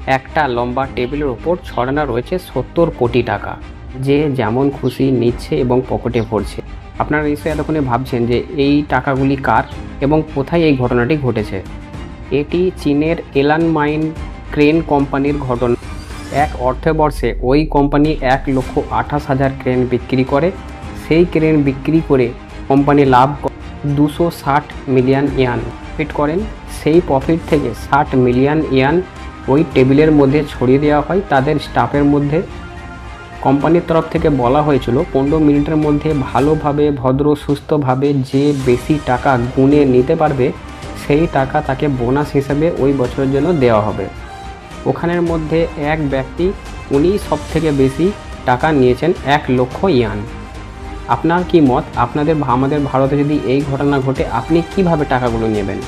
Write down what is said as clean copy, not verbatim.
একটা লম্বা টেবিলের ওপর ছড়ানো রয়েছে 70 কোটি টাকা, যে যেমন খুশি নিচ্ছে এবং পকেটে ভরছে। আপনারা নিশ্চয়ই এতক্ষণে ভাবছেন যে এই টাকাগুলি কার এবং কোথায় এই ঘটনাটি ঘটেছে। এটি চীনের এলান মাইন ক্রেন কোম্পানির ঘটনা। এক অর্থবর্ষে ওই কোম্পানি 1,28,000 ক্রেন বিক্রি করে। সেই ক্রেন বিক্রি করে কোম্পানি লাভ 260 মিলিয়ন ইয়ান প্রফিট করেন। সেই প্রফিট থেকে 60 মিলিয়ন ইয়ান ওই টেবিলের মধ্যে ছড়িয়ে দেওয়া হয় তাদের স্টাফের মধ্যে। কোম্পানির তরফ থেকে বলা হয়েছিল 15 মিনিটের মধ্যে ভালোভাবে ভদ্র সুস্থভাবে যে বেশি টাকা গুনে নিতে পারবে সেই টাকা তাকে বোনাস হিসেবে ওই বছরের জন্য দেওয়া হবে। ওখানের মধ্যে এক ব্যক্তি, উনি সব থেকে বেশি টাকা নিয়েছেন 1 লক্ষ ইয়ান। আপনার কি মত? আমাদের ভারতে যদি এই ঘটনা ঘটে আপনি কিভাবে টাকাগুলো নেবেন?